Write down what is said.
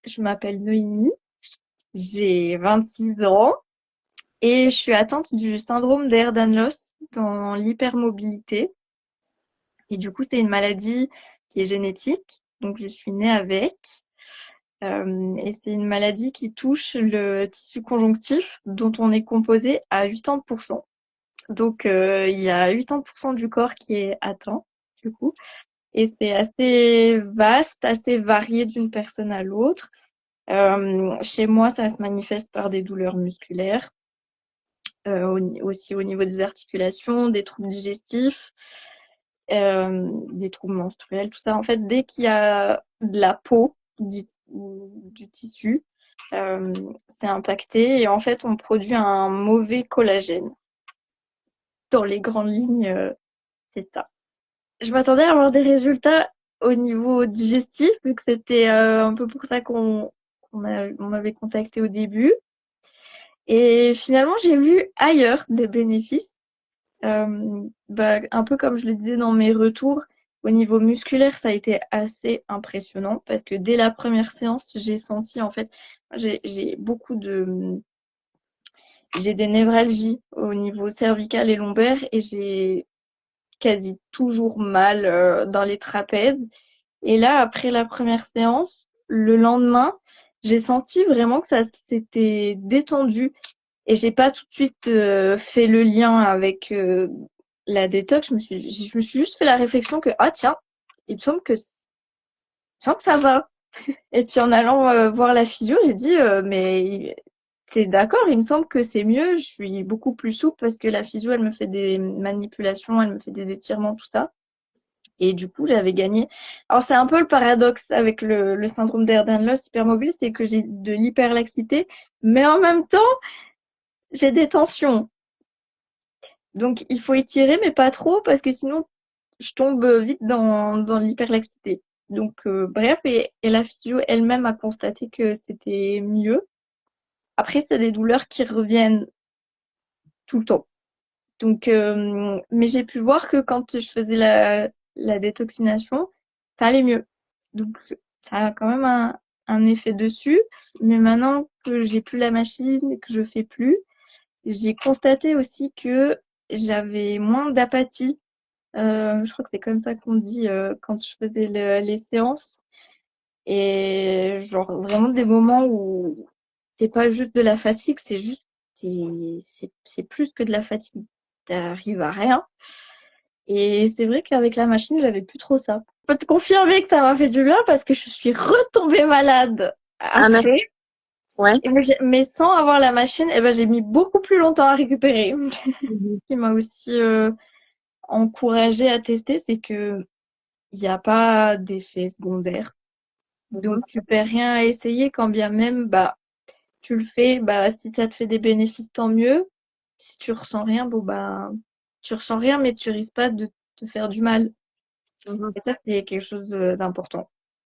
Je m'appelle Noémie, j'ai 26 ans et je suis atteinte du syndrome d'Ehlers-Danlos dans l'hypermobilité. Et du coup, c'est une maladie qui est génétique, donc je suis née avec. Et c'est une maladie qui touche le tissu conjonctif dont on est composé à 80%. Donc, il y a 80% du corps qui est atteint, du coup. Et c'est assez vaste, assez varié d'une personne à l'autre. Chez moi, ça se manifeste par des douleurs musculaires, aussi au niveau des articulations, des troubles digestifs, des troubles menstruels, tout ça. En fait, dès qu'il y a de la peau ou du tissu, euh, c'est impacté et en fait, on produit un mauvais collagène. Dans les grandes lignes, c'est ça. Je m'attendais à avoir des résultats au niveau digestif, vu que c'était un peu pour ça on m'avait contacté au début. Et finalement, j'ai vu ailleurs des bénéfices. Un peu comme je le disais dans mes retours, au niveau musculaire, ça a été assez impressionnant parce que dès la première séance, j'ai senti en fait, j'ai beaucoup j'ai des névralgies au niveau cervical et lombaire et j'ai quasi toujours mal dans les trapèzes. Et là, après la première séance, le lendemain, j'ai senti vraiment que ça s'était détendu. Et j'ai pas tout de suite fait le lien avec la détox. Je me suis juste fait la réflexion que, ah tiens, il me semble que ça va. Et puis en allant voir la physio, j'ai dit, mais t'es d'accord, il me semble que c'est mieux. Je suis beaucoup plus souple parce que la physio, elle me fait des manipulations, elle me fait des étirements, tout ça. Et du coup, j'avais gagné. Alors, c'est un peu le paradoxe avec le syndrome d'Ehlers-Danlos hypermobile, c'est que j'ai de l'hyperlaxité, mais en même temps, j'ai des tensions. Donc, il faut étirer, mais pas trop, parce que sinon, je tombe vite dans l'hyperlaxité. Donc, bref, et la physio elle-même a constaté que c'était mieux. Après, c'est des douleurs qui reviennent tout le temps. Donc, mais j'ai pu voir que quand je faisais la détoxination, ça allait mieux. Donc, ça a quand même un effet dessus. Mais maintenant que j'ai plus la machine et que je fais plus, j'ai constaté aussi que j'avais moins d'apathie. Je crois que c'est comme ça qu'on dit quand je faisais les séances. Et genre vraiment des moments où c'est pas juste de la fatigue, c'est plus que de la fatigue. T'arrives à rien. Et c'est vrai qu'avec la machine, j'avais plus trop ça. Je peux te confirmer que ça m'a fait du bien parce que je suis retombée malade Ah, après. ouais. Mais sans avoir la machine, eh ben, j'ai mis beaucoup plus longtemps à récupérer. Mhm. Ce qui m'a aussi encouragée à tester, c'est que il n'y a pas d'effet secondaire. Mhm. Donc, tu perds rien à essayer quand bien même, bah, tu le fais, bah, si ça te fait des bénéfices, tant mieux. Si tu ressens rien, bon, bah, tu ressens rien, mais tu risques pas de te faire du mal. Mhm. Et ça, c'est quelque chose d'important.